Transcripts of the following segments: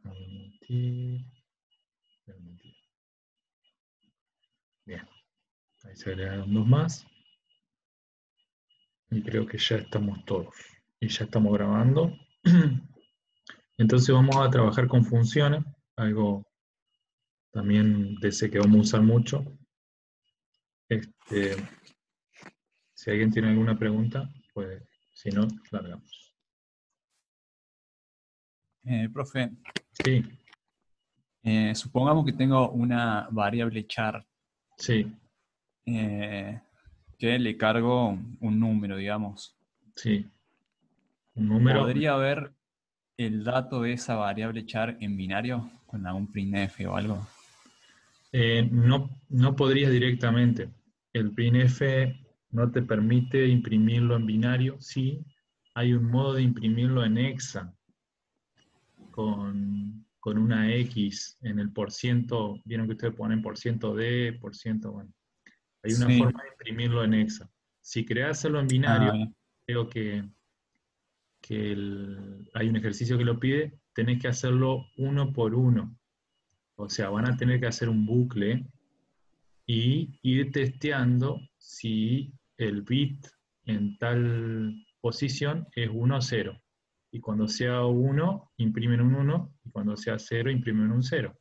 Permitir. Bien, ahí se agregaron dos más. Y creo que ya estamos todos. Y ya estamos grabando. Entonces vamos a trabajar con funciones, algo también de ese que vamos a usar mucho. Si alguien tiene alguna pregunta, pues si no, largamos. Profe, Sí, supongamos que tengo una variable char sí, que le cargo un número, digamos. sí. Un número. ¿Podría ver el dato de esa variable char en binario con algún printf o algo? No podrías directamente. El printf no te permite imprimirlo en binario. Sí, hay un modo de imprimirlo en hexa con una X en el %. Vieron que ustedes ponen %d, bueno. Hay una Sí. forma de imprimirlo en hexa. Si querés hacerlo en Ah, binario, bien. creo que hay un ejercicio que lo pide, tenés que hacerlo uno por uno. O sea, van a tener que hacer un bucle y ir testeando si el bit en tal posición es 1 o 0. Y cuando sea 1, imprimen un 1, y cuando sea 0, imprimen un 0.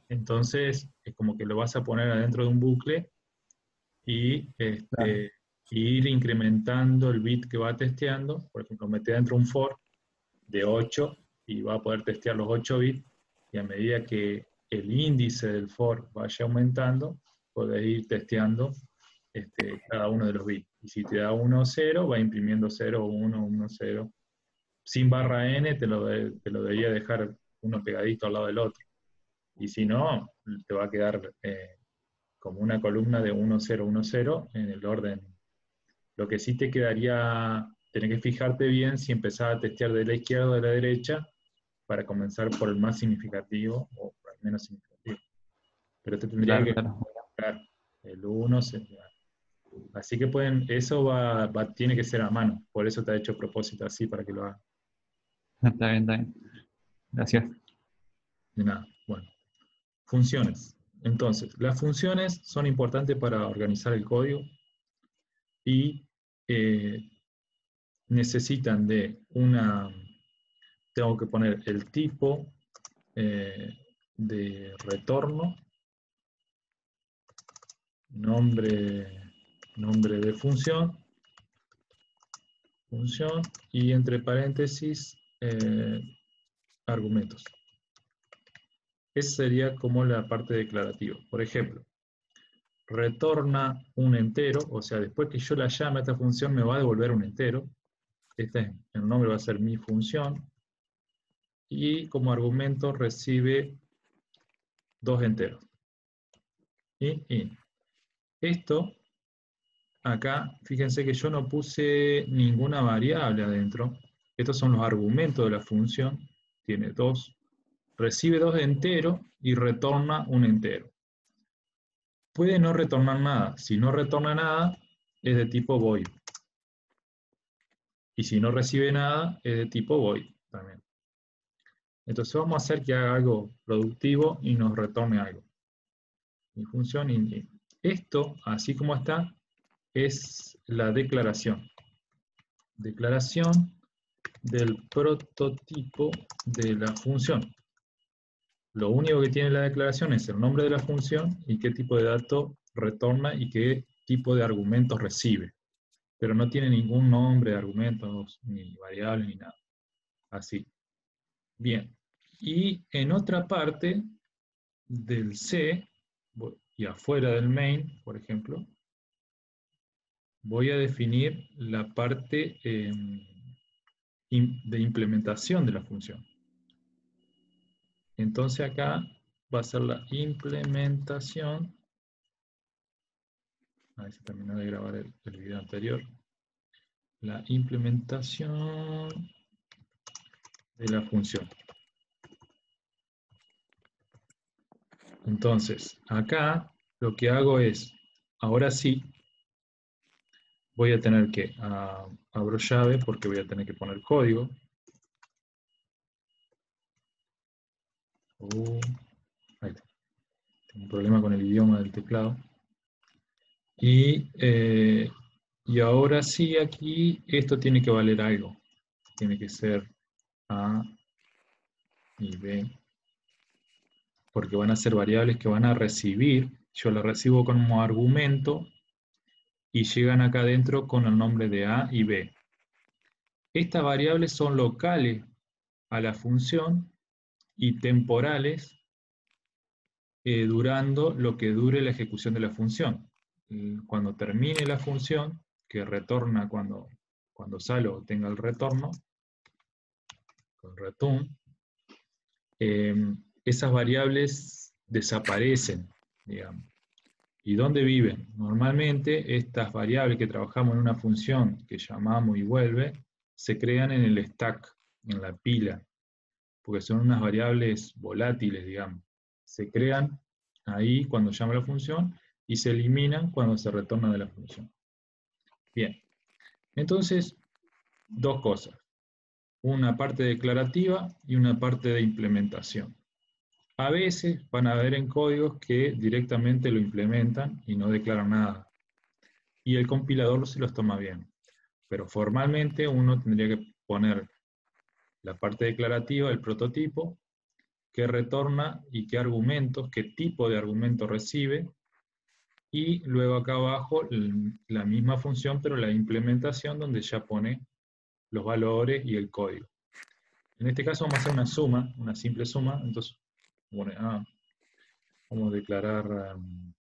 Entonces, es como que lo vas a poner adentro de un bucle y Claro. ir incrementando el bit que va testeando. Por ejemplo, mete dentro un for de 8 y va a poder testear los 8 bits, y a medida que el índice del for vaya aumentando, podés ir testeando cada uno de los bits. Y si te da 1 o 0, va imprimiendo 0, 1, 1, 0. Sin barra n te lo debería dejar uno pegadito al lado del otro. Y si no, te va a quedar como una columna de 1, 0, 1, 0 en el orden. Lo que sí te quedaría, tenés que fijarte bien si empezás a testear de la izquierda o de la derecha para comenzar por el más significativo o por el menos significativo. Pero te tendría Claro, que claro. buscar el 1. Así que eso tiene que ser a mano. Por eso te ha hecho propósito así, para que lo hagas. Está bien, está bien. Gracias. De nada. Bueno, funciones. Entonces, las funciones son importantes para organizar el código y necesitan de tengo que poner el tipo de retorno, nombre de función, y entre paréntesis argumentos. Esa sería como la parte declarativa. Por ejemplo, retorna un entero, o sea, después que yo la llame a esta función me va a devolver un entero. El nombre va a ser mi función, y como argumento recibe dos enteros. Y esto, acá, fíjense que yo no puse ninguna variable adentro. Estos son los argumentos de la función. Tiene dos, recibe dos enteros y retorna un entero. Puede no retornar nada. Si no retorna nada, es de tipo void. Y si no recibe nada, es de tipo void también. Entonces vamos a hacer que haga algo productivo y nos retorne algo. Mi función int. Esto, así como está, es la declaración. Declaración del prototipo de la función. Lo único que tiene la declaración es el nombre de la función y qué tipo de dato retorna y qué tipo de argumentos recibe. Pero no tiene ningún nombre de argumentos, ni variable, ni nada. Así. Bien. Y en otra parte del C, y afuera del main, por ejemplo, voy a definir la parte de implementación de la función. Entonces acá va a ser la implementación. A ver si terminó de grabar el video anterior. La implementación de la función. Entonces, acá lo que hago es, ahora sí, voy a tener que abro llave porque voy a tener que poner código. Ahí está. Tengo un problema con el idioma del teclado. Y ahora sí, aquí, esto tiene que valer algo. Tiene que ser A y B, porque van a ser variables que van a recibir. Yo las recibo como argumento y llegan acá adentro con el nombre de A y B. Estas variables son locales a la función y temporales durando lo que dure la ejecución de la función. Cuando termine la función, que retorna cuando sale o tenga el retorno, con return, esas variables desaparecen, digamos. ¿Y dónde viven? Normalmente estas variables que trabajamos en una función que llamamos y vuelve, se crean en el stack, en la pila, porque son unas variables volátiles, digamos. Se crean ahí cuando llama la función y se eliminan cuando se retorna de la función. Bien, entonces, dos cosas. Una parte declarativa y una parte de implementación. A veces van a haber en códigos que directamente lo implementan y no declaran nada. Y el compilador se los toma bien. Pero formalmente uno tendría que poner la parte declarativa, el prototipo, qué retorna y qué argumentos, qué tipo de argumento recibe, y luego acá abajo la misma función, pero la implementación donde ya pone los valores y el código. En este caso vamos a hacer una suma, una simple suma, entonces vamos a declarar un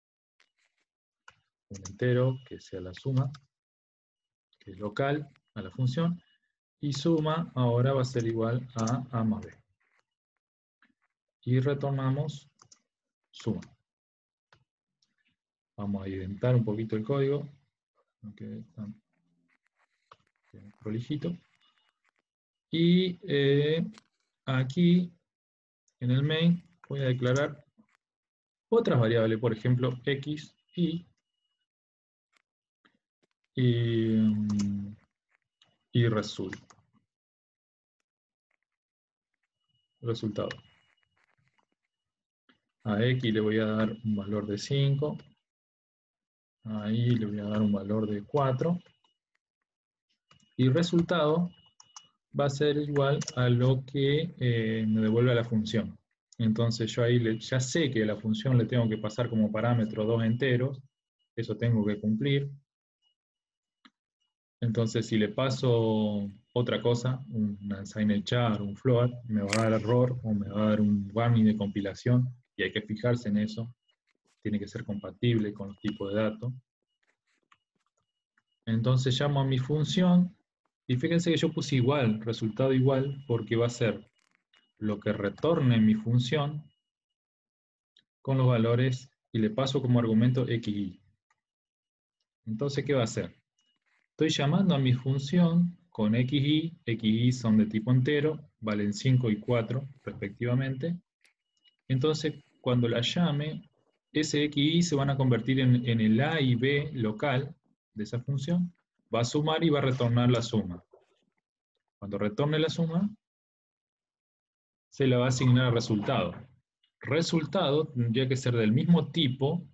entero que sea la suma, que es local a la función, y suma ahora va a ser igual a A más B. Y retornamos suma. Vamos a indentar un poquito el código, aunque está prolijito. Y aquí, en el main, voy a declarar otras variables, por ejemplo, x, y resultado. A x le voy a dar un valor de 5, a y le voy a dar un valor de 4, y resultado va a ser igual a lo que me devuelve la función. Entonces yo ahí ya sé que a la función le tengo que pasar como parámetro 2 enteros, eso tengo que cumplir. Entonces si le paso otra cosa, un unsigned char, un float, me va a dar error o me va a dar un warning de compilación, y hay que fijarse en eso. Tiene que ser compatible con los tipos de datos. Entonces llamo a mi función, y fíjense que yo puse igual, resultado igual, porque va a ser lo que retorne mi función con los valores, y le paso como argumento xy. Entonces, ¿qué va a hacer? Estoy llamando a mi función con xy son de tipo entero, valen 5 y 4 respectivamente. Entonces, cuando la llame, ese xy se van a convertir en el a y b local de esa función, va a sumar y va a retornar la suma. Cuando retorne la suma, se le va a asignar el resultado. Resultado tendría que ser del mismo tipo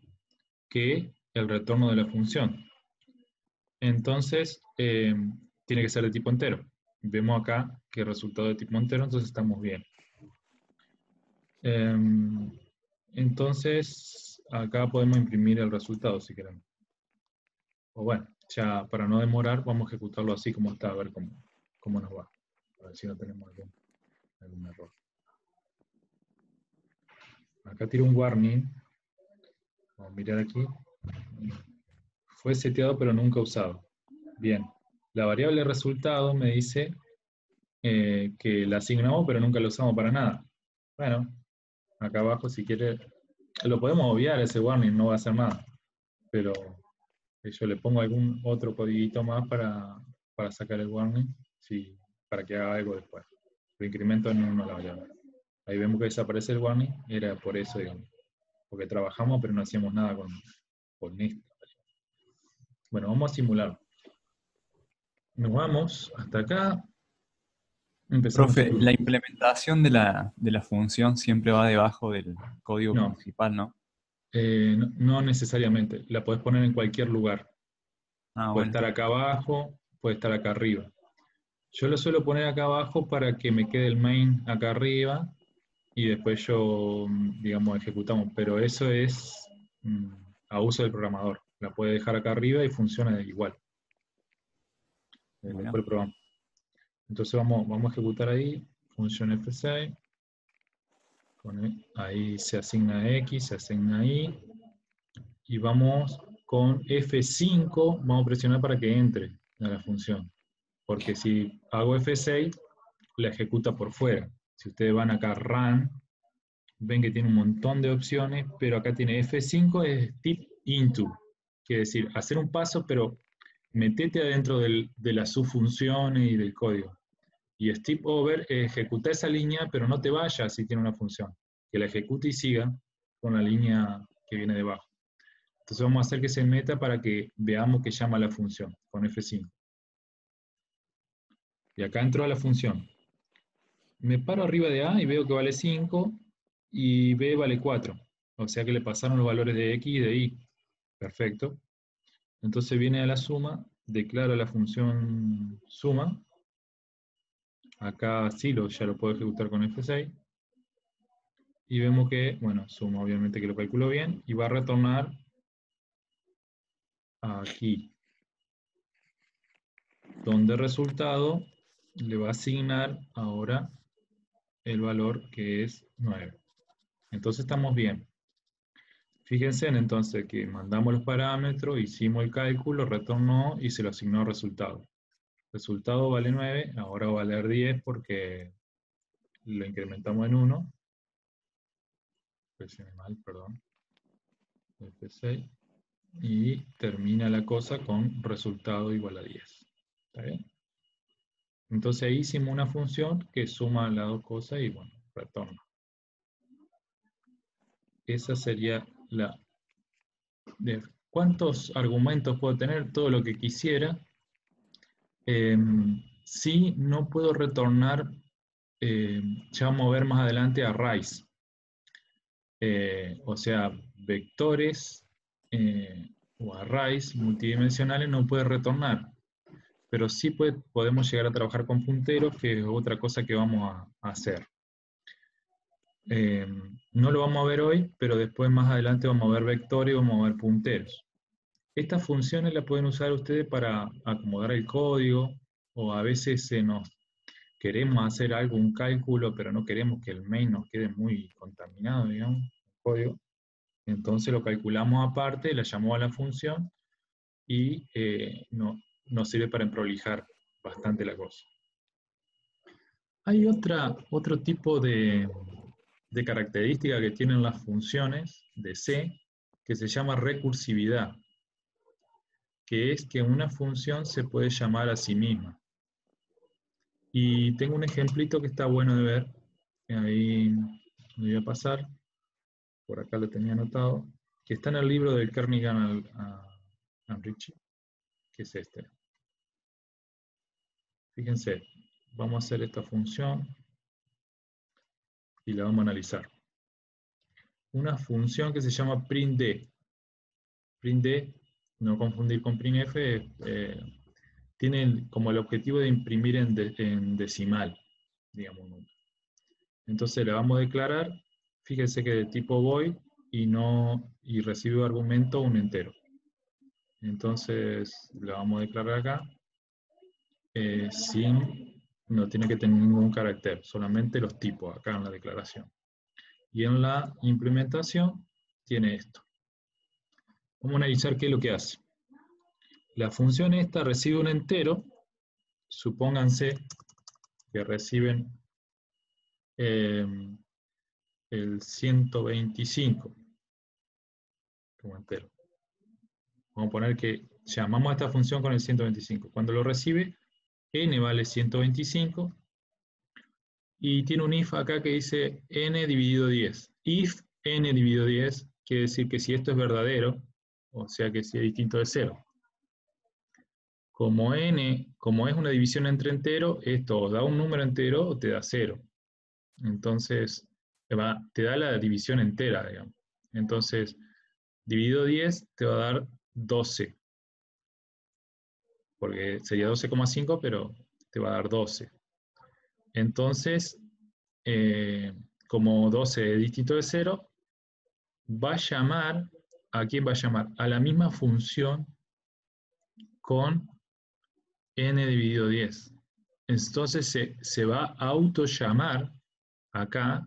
que el retorno de la función. Entonces, tiene que ser de tipo entero. Vemos acá que el resultado de tipo entero, entonces estamos bien. Entonces, acá podemos imprimir el resultado si queremos. O bueno, ya para no demorar, vamos a ejecutarlo así como está, a ver cómo nos va. A ver si no tenemos algún error. Acá tiro un warning. Vamos a mirar aquí. Fue seteado pero nunca usado. Bien. La variable resultado me dice que la asignamos pero nunca la usamos para nada. Bueno, acá abajo si quiere, lo podemos obviar ese warning, no va a hacer nada. Pero yo le pongo algún otro codiguito más para sacar el warning, para que haga algo después. Lo incremento en una la variable. Ahí vemos que desaparece el warning, era por eso, digamos. Porque trabajamos pero no hacíamos nada con esto. Bueno, vamos a simular. Nos vamos hasta acá. empezamos Profe, por... la implementación de la función siempre va debajo del código No, principal, ¿no? no, no necesariamente. La podés poner en cualquier lugar. Ah, Puede bueno. estar acá abajo, puede estar acá arriba. Yo lo suelo poner acá abajo para que me quede el main acá arriba y después yo, digamos, ejecutamos. Pero eso es mm, a uso del programador. La puede dejar acá arriba y funciona igual. Bueno, Después probamos. Entonces vamos a ejecutar ahí, función F6. Ahí se asigna X, se asigna Y. Y vamos con F5, vamos a presionar para que entre a la función. Porque si hago F6, la ejecuta por fuera. Si ustedes van acá a Run, ven que tiene un montón de opciones, pero acá tiene F5, es Step Into. Quiere decir, hacer un paso, pero metete adentro de las subfunciones y del código. Y Step Over ejecuta esa línea, pero no te vayas si tiene una función. Que la ejecute y siga con la línea que viene debajo. Entonces vamos a hacer que se meta para que veamos que llama la función, con F5. Y acá entró a la función. Me paro arriba de A y veo que vale 5 y B vale 4. O sea que le pasaron los valores de X y de Y. Perfecto. Entonces viene a la suma, declaro la función suma. Acá sí ya lo puedo ejecutar con F6. Y vemos que, bueno, suma obviamente que lo calculó bien y va a retornar aquí, donde resultado le va a asignar ahora el valor que es 9. Entonces estamos bien. Fíjense entonces que mandamos los parámetros, hicimos el cálculo, retornó y se lo asignó al resultado. Resultado vale 9, ahora va a valer 10 porque lo incrementamos en 1. Presioné mal, perdón. F6. Y termina la cosa con resultado igual a 10. ¿Está bien? Entonces ahí hicimos una función que suma las dos cosas y bueno, retorna. Esa sería la... de ¿cuántos argumentos puedo tener? Todo lo que quisiera. Sí, no puedo retornar, ya vamos a ver más adelante, arrays. O sea, vectores o arrays multidimensionales no puede retornar. Pero sí podemos llegar a trabajar con punteros, que es otra cosa que vamos a hacer. No lo vamos a ver hoy, pero después más adelante vamos a ver vectores y vamos a ver punteros. Estas funciones las pueden usar ustedes para acomodar el código, o a veces queremos hacer algún cálculo, pero no queremos que el main nos quede muy contaminado, digamos, el código. Entonces lo calculamos aparte, la llamamos a la función y nos sirve para emprolijar bastante la cosa. Hay otro tipo de característica que tienen las funciones de C que se llama recursividad, que es que una función se puede llamar a sí misma. Y tengo un ejemplito que está bueno de ver, ahí me voy a pasar, por acá lo tenía anotado, que está en el libro del Kernighan and Ritchie, que es este. Fíjense, vamos a hacer esta función y la vamos a analizar. Una función que se llama printd. Printd, no confundir con printf, tiene como el objetivo de imprimir en decimal, digamos. Entonces le vamos a declarar, fíjense que de tipo void y recibe argumento un entero. Entonces le vamos a declarar acá, no tiene que tener ningún carácter, solamente los tipos acá en la declaración. Y en la implementación tiene esto. Vamos a analizar qué es lo que hace. La función esta recibe un entero, supónganse que reciben el 125 como entero. Vamos a poner que llamamos a esta función con el 125. Cuando lo recibe, n vale 125 y tiene un if acá que dice n dividido 10. If n dividido 10 quiere decir que si esto es verdadero, o sea que si es distinto de 0. como n, como es una división entre enteros, esto o da un número entero o te da 0. Entonces, te da la división entera, digamos. Entonces, dividido 10 te va a dar 12. Porque sería 12,5, pero te va a dar 12. Entonces, como 12 es distinto de 0, va a llamar, ¿a quién va a llamar? A la misma función con n dividido 10. Entonces se va a autollamar acá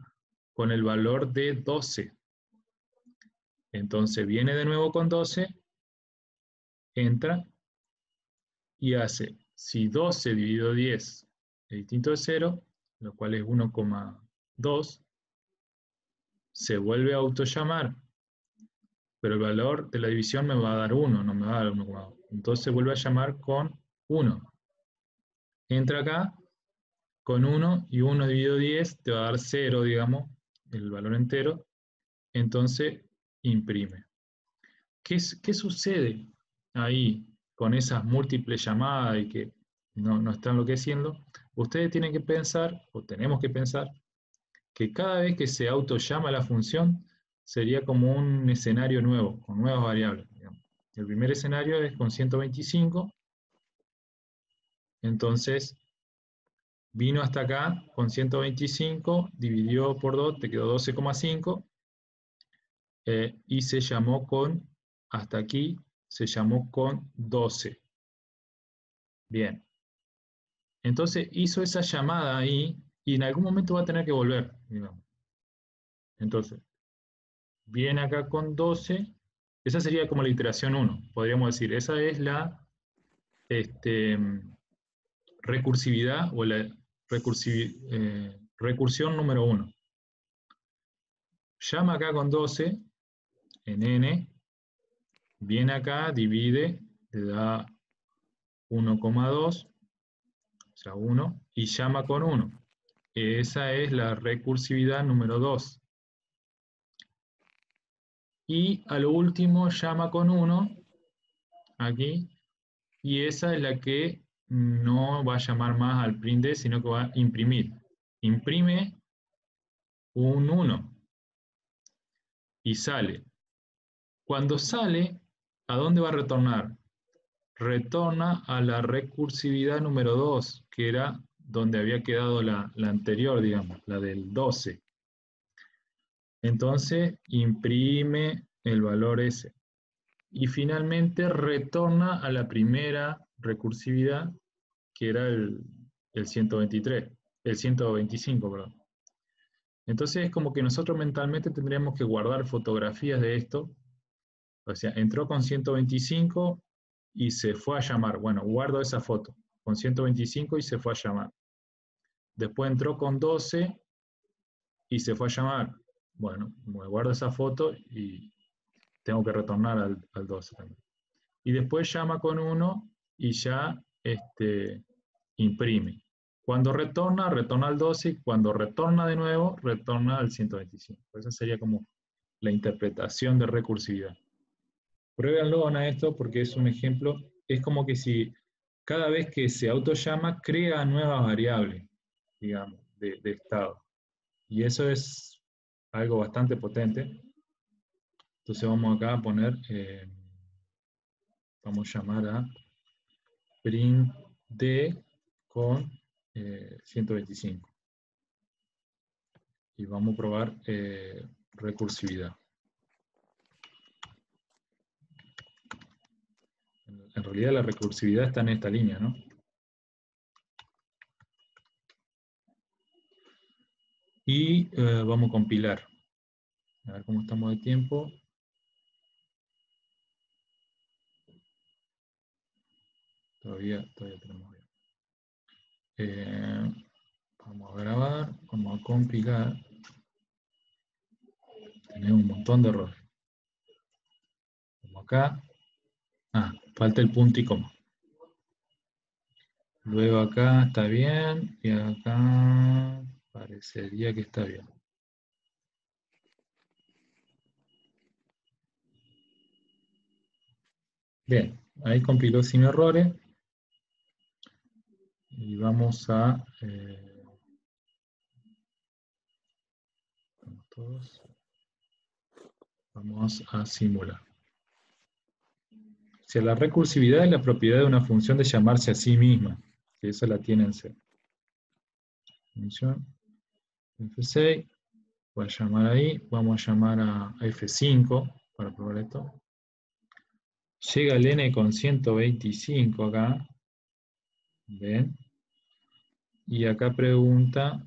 con el valor de 12. Entonces viene de nuevo con 12, entra y hace, si 12 dividido 10 es distinto de 0, lo cual es 1,2, se vuelve a autollamar, pero el valor de la división me va a dar 1, no me va a dar 1,2. Entonces se vuelve a llamar con 1. Entra acá con 1 y 1 dividido 10 te va a dar 0, digamos, el valor entero. Entonces imprime. ¿Qué sucede ahí con esas múltiples llamadas y que no está enloqueciendo? Ustedes tienen que pensar, o tenemos que pensar, que cada vez que se autollama la función sería como un escenario nuevo, con nuevas variables. Digamos. El primer escenario es con 125, entonces vino hasta acá con 125, dividió por 2, te quedó 12,5, y se llamó con, hasta aquí, se llamó con 12. Bien. Entonces hizo esa llamada ahí y en algún momento va a tener que volver, digamos. Entonces, viene acá con 12. Esa sería como la iteración 1, podríamos decir. Esa es la recursividad o la recursión número 1. Llama acá con 12 en n, viene acá, divide, le da 1,2, o sea 1, y llama con 1. Esa es la recursividad número 2. Y a lo último llama con 1, aquí, y esa es la que no va a llamar más al print, sino que va a imprimir. Imprime un 1 y sale. Cuando sale, ¿a dónde va a retornar? Retorna a la recursividad número 2, que era donde había quedado la anterior, digamos, la del 12. Entonces imprime el valor ese. Y finalmente retorna a la primera recursividad, que era el 123, el 125, perdón. Entonces es como que nosotros mentalmente tendríamos que guardar fotografías de esto. O sea, entró con 125 y se fue a llamar. Bueno, guardo esa foto con 125 y se fue a llamar. Después entró con 12 y se fue a llamar. Bueno, me guardo esa foto y tengo que retornar al 12 también. Y después llama con 1 y ya imprime. Cuando retorna, retorna al 12 y cuando retorna de nuevo, retorna al 125. Esa sería como la interpretación de recursividad. Pruébenlo a esto porque es un ejemplo. Es como que si cada vez que se autollama, crea nuevas variables, digamos, de estado. Y eso es algo bastante potente. Entonces vamos acá a poner, vamos a llamar a print d con 125. Y vamos a probar recursividad. En realidad la recursividad está en esta línea, ¿no? Y vamos a compilar. A ver cómo estamos de tiempo. Todavía tenemos bien. Vamos a grabar, vamos a compilar. Tenemos un montón de errores. Como acá. Falta el punto y coma. Luego acá está bien y acá parecería que está bien. Bien, ahí compiló sin errores. Y vamos a... todos. Vamos a simular. Si la recursividad es la propiedad de una función de llamarse a sí misma, que esa la tiene en C. Función F6, voy a llamar ahí, vamos a llamar a F5 para probar esto. Llega el n con 125 acá, ¿ven? Y acá pregunta,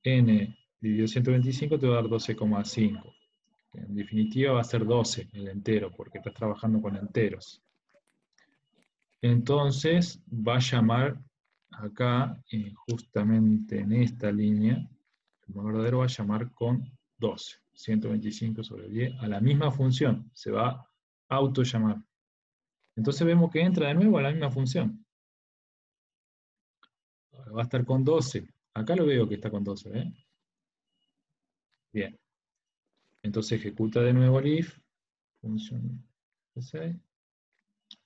n dividido 125 te va a dar 12,5. En definitiva va a ser 12 el entero, porque estás trabajando con enteros. Entonces va a llamar acá, justamente en esta línea, el número verdadero va a llamar con 12, 125 sobre 10, a la misma función, se va a auto llamar. Entonces vemos que entra de nuevo a la misma función. Ahora va a estar con 12. Acá lo veo que está con 12, ¿eh? Bien. Entonces ejecuta de nuevo el if, función F6,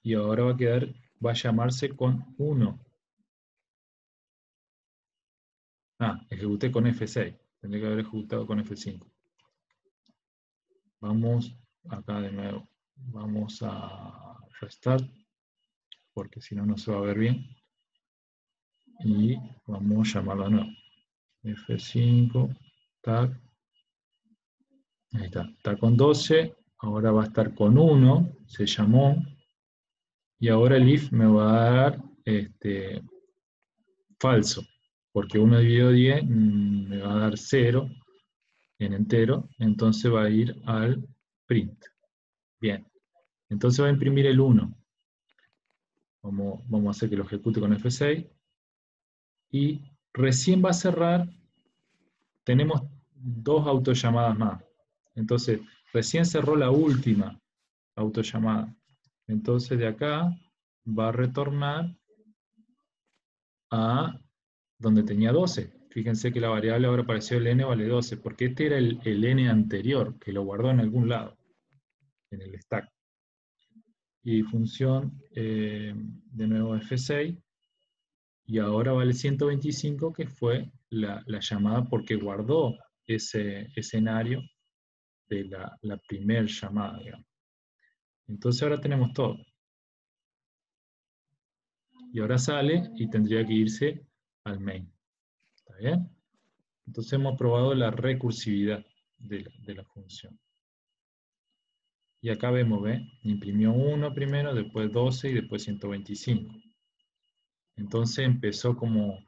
y ahora va a llamarse con 1. Ah, ejecuté con F6. Tendría que haber ejecutado con F5. Vamos acá de nuevo. Vamos a restart, porque si no, no se va a ver bien. Y vamos a llamarlo de nuevo. F5, tag. Ahí está. Está con 12. Ahora va a estar con 1. Se llamó. Y ahora el if me va a dar falso. Porque 1 dividido 10 me va a dar 0 en entero. Entonces va a ir al print. Bien. Entonces va a imprimir el 1. Vamos a hacer que lo ejecute con F6. Y recién va a cerrar. Tenemos 2 autollamadas más. Entonces, recién cerró la última autollamada. Entonces, de acá va a retornar a donde tenía 12. Fíjense que la variable ahora apareció el n vale 12, porque este era el n anterior, que lo guardó en algún lado, en el stack. Y función, de nuevo F6, y ahora vale 125, que fue la llamada porque guardó ese escenario de la primer llamada, digamos. Entonces ahora tenemos todo. Y ahora sale y tendría que irse al main. ¿Está bien? Entonces hemos probado la recursividad de la función. Y acá vemos, ¿ve? Imprimió 1 primero, después 12 y después 125. Entonces empezó como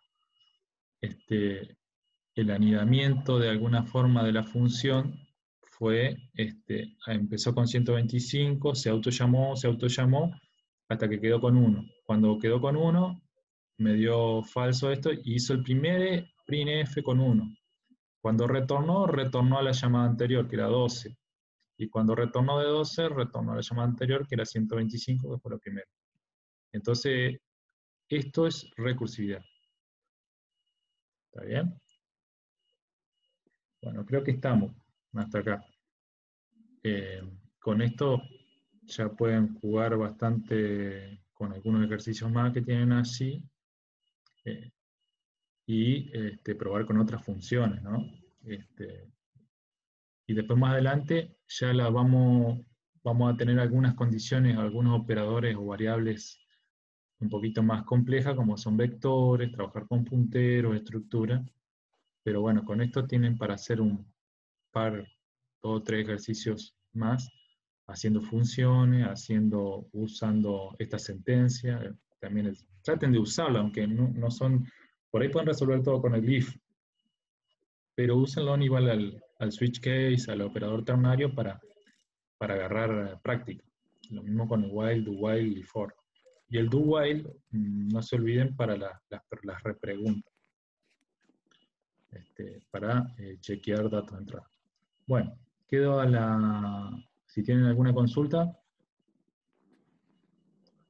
el anidamiento de alguna forma de la función fue, empezó con 125, se autollamó, hasta que quedó con 1. Cuando quedó con 1, me dio falso esto y hizo el primer printf con 1. Cuando retornó a la llamada anterior, que era 12. Y cuando retornó de 12, retornó a la llamada anterior, que era 125, que fue lo primero. Entonces, esto es recursividad. ¿Está bien? Bueno, creo que estamos hasta acá. Con esto ya pueden jugar bastante con algunos ejercicios más que tienen allí y probar con otras funciones, ¿no? Y después más adelante ya vamos a tener algunas condiciones, algunos operadores o variables un poquito más complejas, como son vectores, trabajar con punteros, estructura. Pero bueno, con esto tienen para hacer un par, 2 o 3 ejercicios más, haciendo funciones, usando esta sentencia. También traten de usarla, aunque no son, por ahí pueden resolver todo con el if, pero úsenlo igual al switch case, al operador ternario para agarrar práctica. Lo mismo con el while, do while y for. Y el do while, no se olviden para las repreguntas, para chequear datos de entrada. Bueno, quedo si tienen alguna consulta.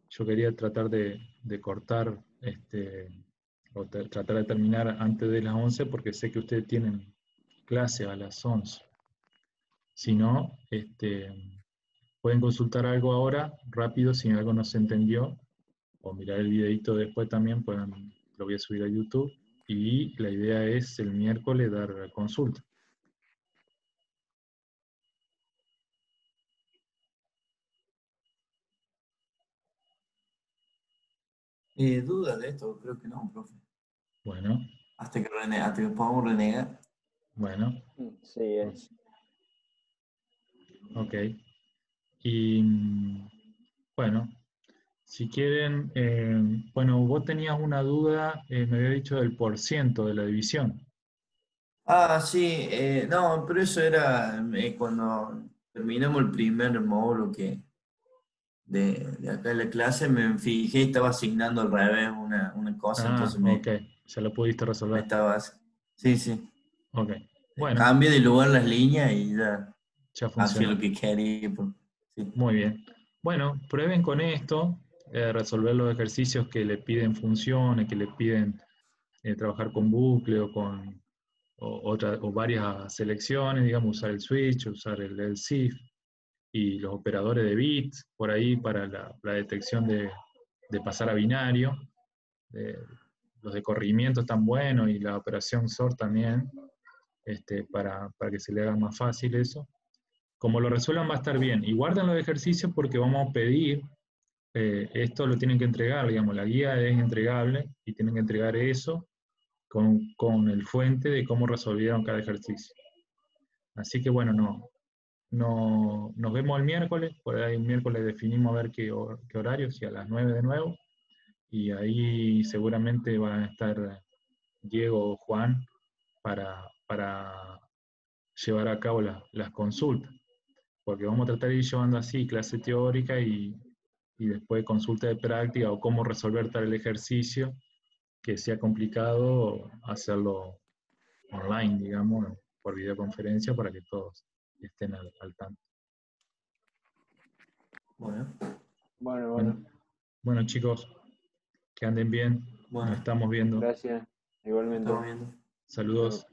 Yo quería tratar de cortar, o tratar de terminar antes de las 11, porque sé que ustedes tienen clase a las 11. Si no, pueden consultar algo ahora, rápido, si algo no se entendió, o mirar el videito después también, pueden lo voy a subir a YouTube y la idea es el miércoles dar consulta. ¿Duda de esto? Creo que no, profe. Bueno, Hasta que podamos renegar. bueno, Sí, es. ok. Y bueno, si quieren, bueno, vos tenías una duda, me había dicho del porciento de la división. Ah, sí, no, pero eso era cuando terminamos el primer módulo de acá de la clase, me fijé y estaba asignando al revés una cosa, Ah, entonces ok, ya lo pudiste me resolver. estaba... Sí, sí. Ok, bueno, Cambié de lugar las líneas y ya ya hacía funcionó. lo que quería. Sí. Muy bien. Bueno, prueben con esto, resolver los ejercicios que le piden funciones, que le piden trabajar con bucle o con o varias selecciones, digamos, usar el switch, usar el SIF y los operadores de bits por ahí para la detección de pasar a binario. Eh, los de corrimiento están buenos y la operación SOR también, para que se le haga más fácil eso. Como lo resuelvan va a estar bien. Y guarden los ejercicios porque vamos a pedir, esto lo tienen que entregar, digamos, la guía es entregable y tienen que entregar eso con el fuente de cómo resolvieron cada ejercicio. Así que bueno, nos vemos el miércoles, por ahí el miércoles definimos a ver qué horario, si a las 9 de nuevo, y ahí seguramente van a estar Diego o Juan para llevar a cabo las consultas, porque vamos a tratar de ir llevando así clase teórica y después consulta de práctica o cómo resolver tal ejercicio que sea complicado hacerlo online, digamos, por videoconferencia para que todos estén al tanto. Bueno, Bueno, Bueno, bueno. bueno, chicos, que anden bien, nos bueno, estamos viendo. Gracias. Igualmente. estamos viendo. Saludos.